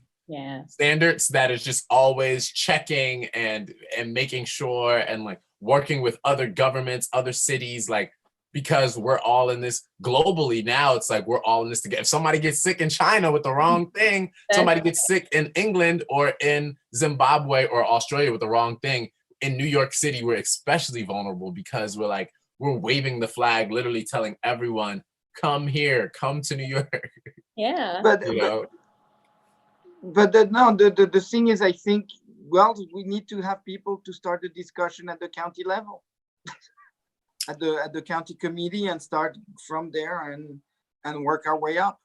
Speaker 3: standards that is just always checking and making sure, and like working with other governments, other cities, like, because we're all in this globally now. It's like we're all in this together. If somebody gets sick in China with the wrong thing, somebody gets sick in England or in Zimbabwe or Australia with the wrong thing, in New York City, we're especially vulnerable because we're waving the flag, literally telling everyone, come here, come to New York.
Speaker 1: But the thing is, I think, well, we need to have people to start a discussion at the county level. at the county committee and start from there and work our way up.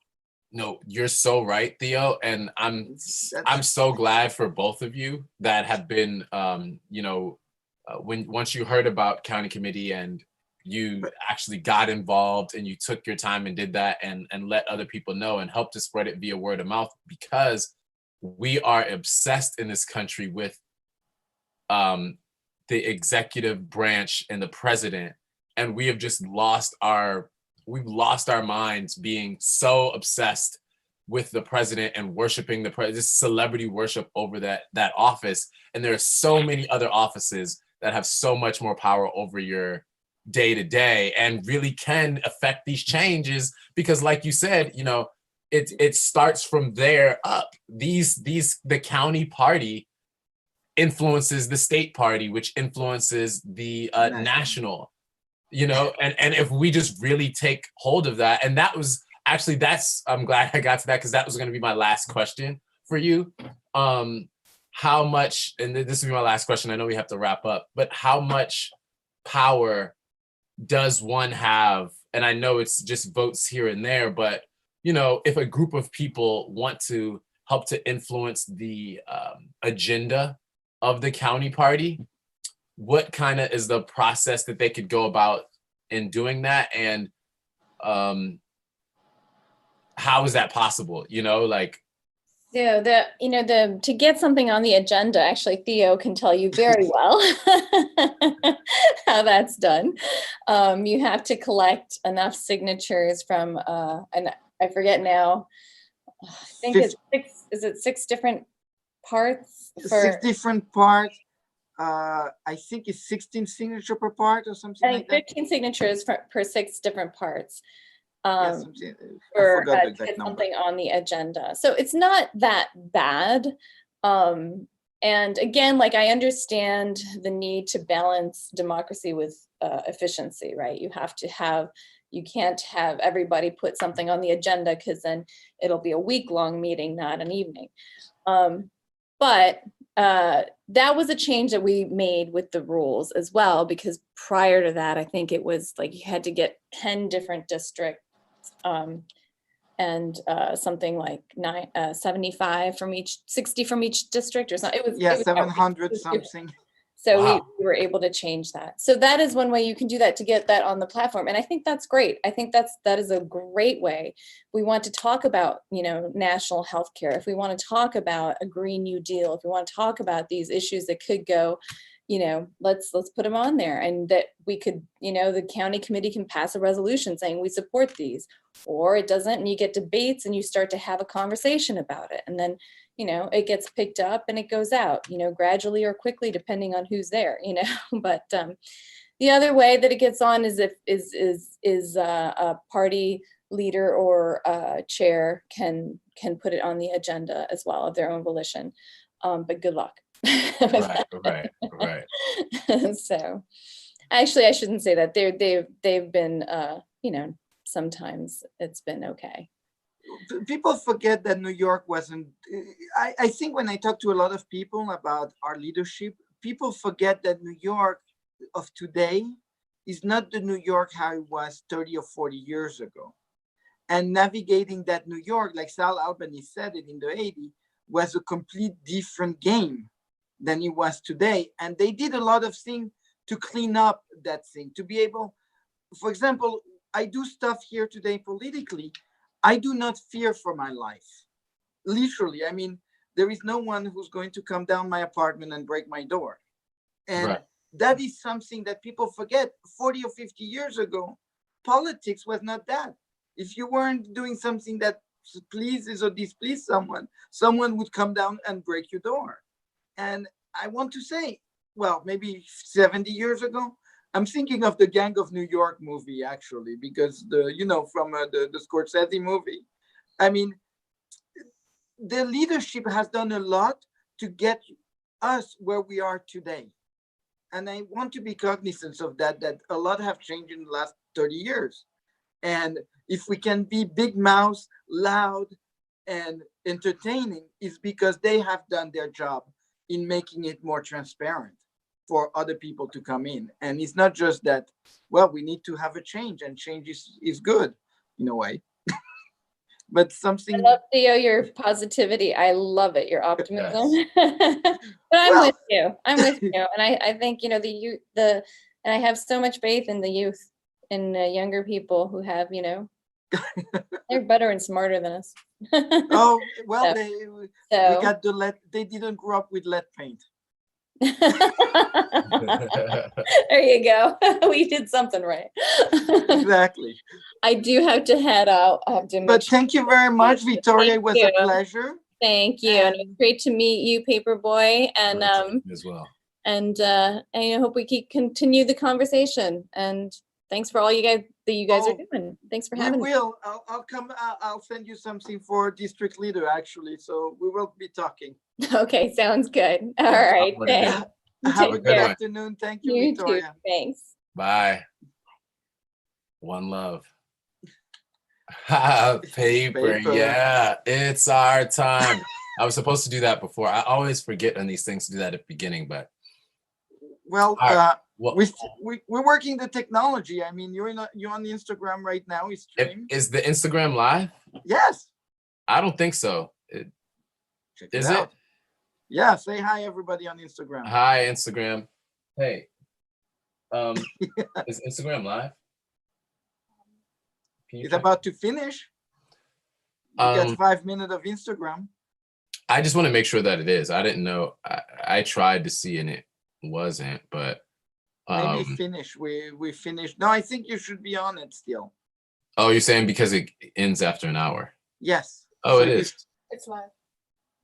Speaker 3: No, you're so right, Theo, and I'm
Speaker 1: That's
Speaker 3: so glad for both of you that have been, when once you heard about county committee and you actually got involved and you took your time and did that and let other people know and helped to spread it via word of mouth, because we are obsessed in this country with the executive branch and the president, and we have just we've lost our minds being so obsessed with the president and worshiping the president, this celebrity worship over that office. And there are so many other offices that have so much more power over your day to day and really can affect these changes, because like you said, it starts from there up. The county party influences the state party, which influences the national, and if we just really take hold of that. And that was actually, I'm glad I got to that, because that was going to be my last question for you. How much, and this will be my last question, I know we have to wrap up, but how much power does one have? And I know it's just votes here and there, but if a group of people want to help to influence the agenda of the county party, what kind of is the process that they could go about in doing that? And how is that possible?
Speaker 2: So to get something on the agenda, actually Theo can tell you very well how that's done. You have to collect enough signatures from, and I forget now, I think it's six different parts?
Speaker 1: 6 different parts. I think it's 16 signature per part or something
Speaker 2: I
Speaker 1: like
Speaker 2: think
Speaker 1: that.
Speaker 2: 15 signatures per 6 different parts.
Speaker 1: I
Speaker 2: For
Speaker 1: forgot the
Speaker 2: to
Speaker 1: exact
Speaker 2: get
Speaker 1: number.
Speaker 2: something on the agenda. So it's not that bad. And again, like, I understand the need to balance democracy with efficiency, right? You can't have everybody put something on the agenda, because then it'll be a week-long meeting, not an evening. But that was a change that we made with the rules as well, because prior to that, I think it was like you had to get 10 different districts and something like 75 from each, 60 from each district or something. It was
Speaker 1: 700 something.
Speaker 2: So
Speaker 3: Wow.
Speaker 2: we were able to change that. So that is one way you can do that, to get that on the platform. And I think that's great. I think that is a great way. We want to talk about, national health care. If we want to talk about a Green New Deal, if we want to talk about these issues that could go, let's put them on there, and that we could, the county committee can pass a resolution saying we support these, or it doesn't, and you get debates and you start to have a conversation about it. And then it gets picked up and it goes out, gradually or quickly, depending on who's there, But the other way that it gets on is if a party leader or chair can put it on the agenda as well of their own volition. But good luck.
Speaker 3: Right.
Speaker 2: So actually, I shouldn't say that. They've been, sometimes it's been okay.
Speaker 1: People forget that New York wasn't, I think when I talk to a lot of people about our leadership, people forget that New York of today is not the New York how it was 30 or 40 years ago. And navigating that New York, like Sal Albany said it in the 80s, was a complete different game than it was today. And they did a lot of things to clean up that thing, to be able, for example, I do stuff here today politically. I do not fear for my life. Literally, I mean, there is no one who's going to come down my apartment and break my door. And that is something that people forget. 40 or 50 years ago, politics was not that. If you weren't doing something that pleases or displeases someone would come down and break your door. And I want to say, well, maybe 70 years ago, I'm thinking of the Gang of New York movie, actually, because from the Scorsese movie. I mean, the leadership has done a lot to get us where we are today. And I want to be cognizant of that a lot have changed in the last 30 years. And if we can be big mouth, loud, and entertaining, is because they have done their job in making it more transparent. for other people to come in. And it's not just that, well, we need to have a change, and change is good in a way. But
Speaker 2: I
Speaker 1: something,
Speaker 2: love, Theo, your positivity. I love it, your optimism.
Speaker 3: Yes.
Speaker 2: But I'm
Speaker 1: Well-
Speaker 2: with you. I'm with you. And I think, you know, the youth, and I have so much faith in the youth and younger people who have, you know, they're better and smarter than us.
Speaker 1: oh, well,
Speaker 2: So-
Speaker 1: we
Speaker 2: So,
Speaker 1: got the lead, they didn't grow up with lead paint.
Speaker 2: there you go. We did something right.
Speaker 1: Exactly.
Speaker 2: I do have to head out. I have to
Speaker 1: But
Speaker 2: make
Speaker 1: thank you very much, Vittoria. It was a
Speaker 2: you.
Speaker 1: pleasure.
Speaker 2: Thank you. And it was
Speaker 1: And-
Speaker 2: great to meet you, Paperboy. And
Speaker 3: as well.
Speaker 2: I hope we can continue the conversation. And thanks for all you guys that you guys are
Speaker 1: Oh,
Speaker 2: doing. Thanks for
Speaker 1: We
Speaker 2: having me.
Speaker 1: will. I'll come. I'll send you something for district leader, actually. So we will be talking.
Speaker 2: Okay, sounds good. All
Speaker 3: Yeah,
Speaker 2: right.
Speaker 3: what it is.
Speaker 2: Thanks.
Speaker 1: Have
Speaker 2: Take
Speaker 1: a
Speaker 3: good
Speaker 1: good
Speaker 3: one.
Speaker 1: afternoon. Thank you,
Speaker 2: You too.
Speaker 1: Vittoria.
Speaker 2: Thanks.
Speaker 3: Bye. One love. Paper.
Speaker 1: Paper.
Speaker 3: Yeah, it's our time. I was supposed to do that before. I always forget on these things to do that at the beginning, but
Speaker 1: Well,
Speaker 3: All right. well,
Speaker 1: we're working the technology. I mean, you're on Instagram right now. We stream.
Speaker 3: is the Instagram live?
Speaker 1: Yes.
Speaker 3: I don't think so.
Speaker 1: Check
Speaker 3: Is
Speaker 1: it
Speaker 3: it?
Speaker 1: out. Yeah. Say hi, everybody on Instagram.
Speaker 3: Hi, Instagram. Hey, is Instagram live? Can you
Speaker 1: It's
Speaker 3: check?
Speaker 1: about to finish. We got
Speaker 3: Um,
Speaker 1: 5 minutes of Instagram.
Speaker 3: I just want to make sure that it is. I didn't know. I tried to see and it wasn't, but
Speaker 1: Maybe finish. We finished. No, I think you should be on it still.
Speaker 3: oh, you're saying because it ends after an hour.
Speaker 1: Yes.
Speaker 3: Oh,
Speaker 1: So
Speaker 3: it
Speaker 1: you-
Speaker 3: is.
Speaker 2: It's live.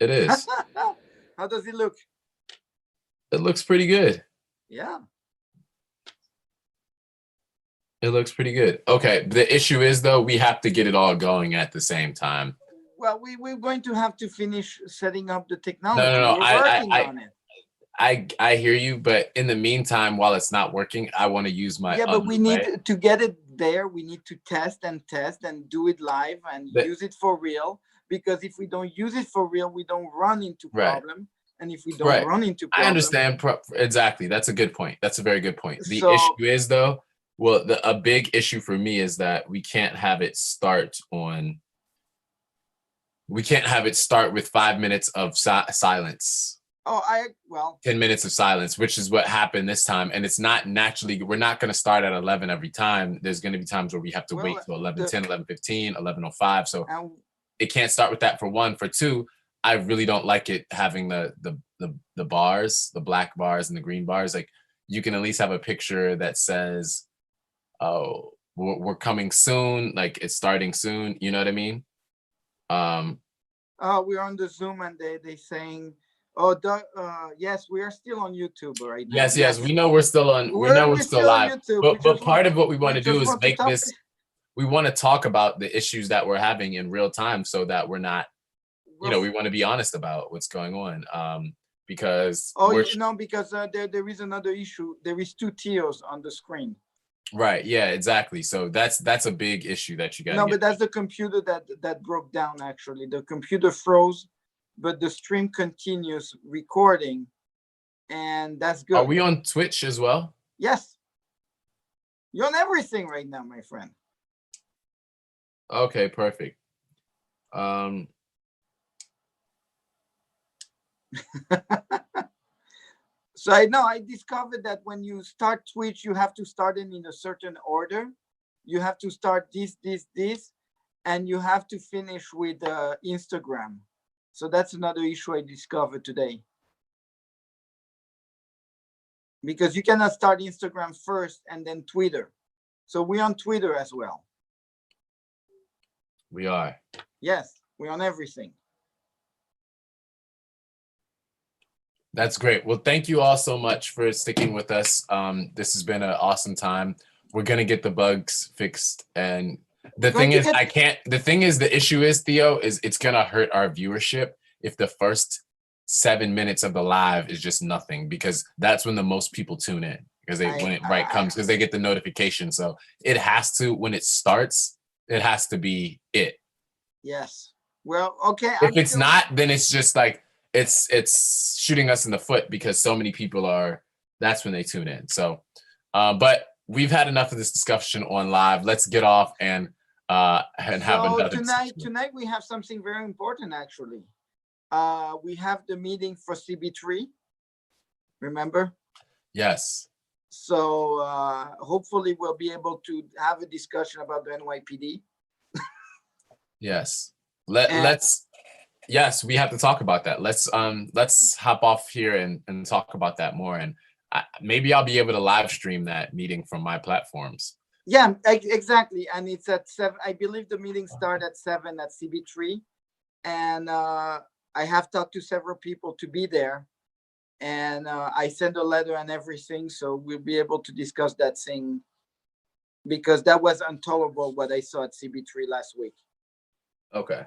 Speaker 3: It is.
Speaker 1: How does it look?
Speaker 3: It looks pretty good.
Speaker 1: Yeah.
Speaker 3: It looks pretty good. Okay. The issue is though, we have to get it all going at the same time.
Speaker 1: Well, we're going to have to finish setting up the technology.
Speaker 3: no.
Speaker 1: We're working on it.
Speaker 3: I hear you, but in the meantime, while it's not working, I want to use my
Speaker 1: Yeah, but
Speaker 3: other
Speaker 1: we
Speaker 3: way.
Speaker 1: need to get it there. We need to test and do it live and
Speaker 3: But-
Speaker 1: use it for real. Because if we don't use it for real, we don't run into
Speaker 3: Right.
Speaker 1: problem. And if we don't
Speaker 3: Right.
Speaker 1: run into problem,
Speaker 3: I understand exactly. That's a good point. That's a very good point. The
Speaker 1: So-
Speaker 3: issue is though, well, a big issue for me is that we can't have it start on. We can't have it start with 5 minutes of silence,
Speaker 1: Oh, well,
Speaker 3: 10 minutes of silence, which is what happened this time. And it's not naturally. We're not going to start at 11 every time. There's going to be times where we have to
Speaker 1: Well,
Speaker 3: wait till 11:10, 11:15, 11:05. So
Speaker 1: and
Speaker 3: it can't start with that for one. For two, I really don't like it having the bars, the black bars and the green bars. Like you can at least have a picture that says, "Oh, we're coming soon," like it's starting soon. You know what I mean?
Speaker 1: we're on the Zoom and they saying, oh, yes, we are still on YouTube right now.
Speaker 3: Yes. We know we're still on. We know we're still
Speaker 1: on
Speaker 3: live.
Speaker 1: YouTube. We
Speaker 3: But
Speaker 1: just
Speaker 3: part
Speaker 1: want-
Speaker 3: of what we want to
Speaker 1: we
Speaker 3: do
Speaker 1: just
Speaker 3: is
Speaker 1: want to
Speaker 3: make
Speaker 1: talk-
Speaker 3: this. We want to talk about the issues that we're having in real time, so that we're not. You know, we want to be honest about what's going on. Because
Speaker 1: Oh,
Speaker 3: we're
Speaker 1: no, because there is another issue. There is two Theos on the screen.
Speaker 3: right. Yeah, exactly. So that's a big issue that you got.
Speaker 1: No, but that's the computer that broke down. Actually, the computer froze, but the stream continues recording, and that's good.
Speaker 3: Are we on Twitch as well?
Speaker 1: Yes, you're on everything right now, my friend.
Speaker 3: Okay, perfect.
Speaker 1: So I discovered that when you start Twitch, you have to start it in a certain order. You have to start this, and you have to finish with Instagram. So that's another issue I discovered today. Because you cannot start Instagram first and then Twitter. So we're on Twitter as well.
Speaker 3: We are.
Speaker 1: Yes, we're on everything.
Speaker 3: That's great. Well, thank you all so much for sticking with us. This has been an awesome time. We're gonna get the bugs fixed, and the thing is, I can't. The thing is, the issue is, Theo, is it's gonna hurt our viewership if the first 7 minutes of the live is just nothing, because that's when the most people tune in, because when it comes, because they get the notification. So it has to, when it starts, it has to be it.
Speaker 1: Yes. Well, okay.
Speaker 3: If it's not, then it's just like it's shooting us in the foot, because so many people are that's when they tune in. So, but we've had enough of this discussion on live. Let's get off and have
Speaker 1: So
Speaker 3: another
Speaker 1: tonight
Speaker 3: discussion.
Speaker 1: we have something very important actually. We have the meeting for CB3, remember?
Speaker 3: Yes.
Speaker 1: So hopefully we'll be able to have a discussion about the NYPD.
Speaker 3: Yes.
Speaker 1: And-
Speaker 3: Let's yes, we have to talk about that. Let's hop off here and talk about that more. And maybe I'll be able to live stream that meeting from my platforms.
Speaker 1: Yeah, exactly. And it's at 7. I believe the meeting starts at 7 at CB3. And I have talked to several people to be there. And I sent a letter and everything. So we'll be able to discuss that thing. Because that was intolerable what I saw at CB3 last week.
Speaker 3: Okay.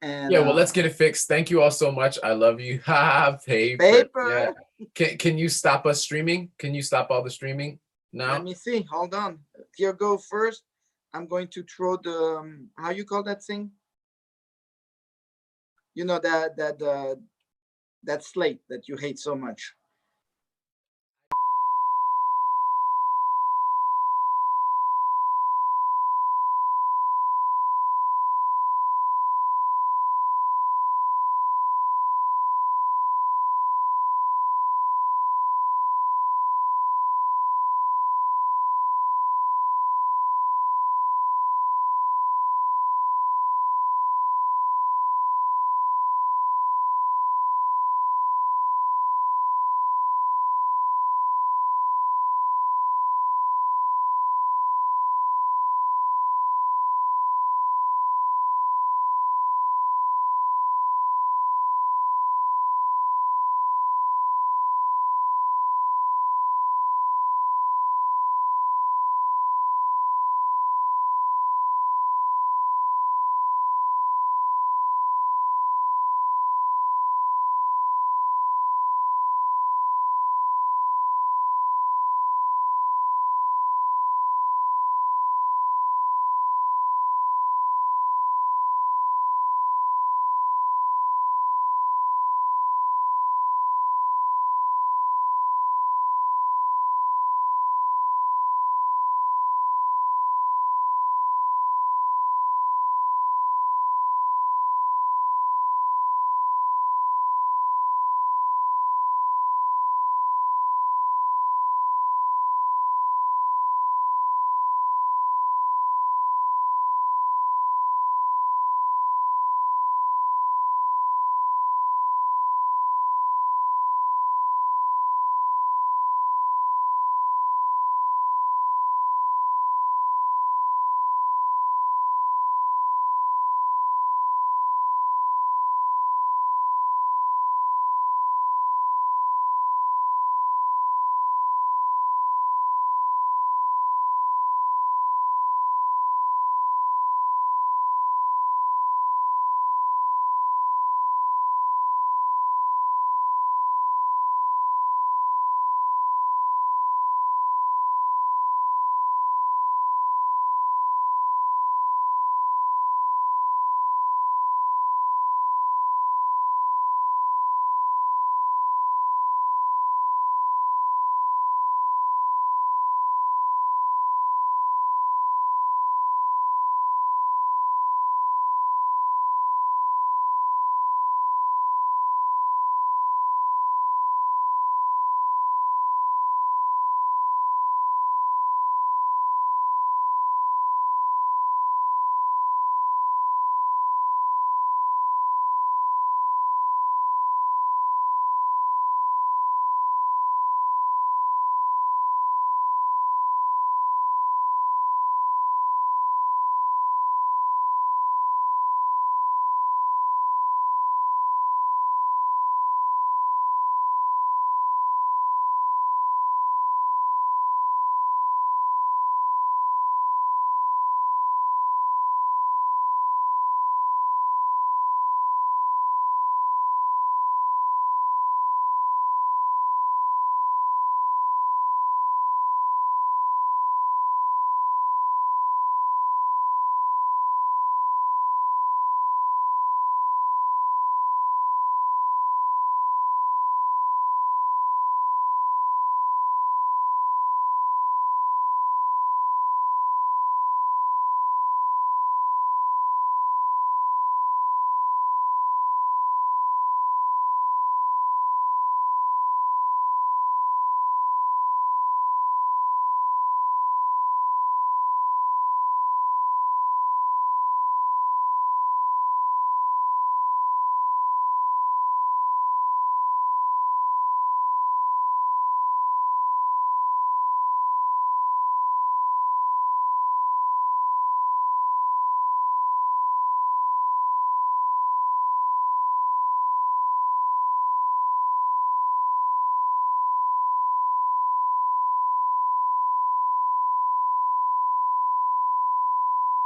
Speaker 1: And
Speaker 3: Yeah, well, let's get it fixed. Thank you all so much. I love you.
Speaker 1: paper.
Speaker 3: Yeah. Can you stop us streaming? Can you stop all the streaming now?
Speaker 1: Let me see. Hold on. Here go first. I'm going to throw the how you call that thing? You know that slate that you hate so much.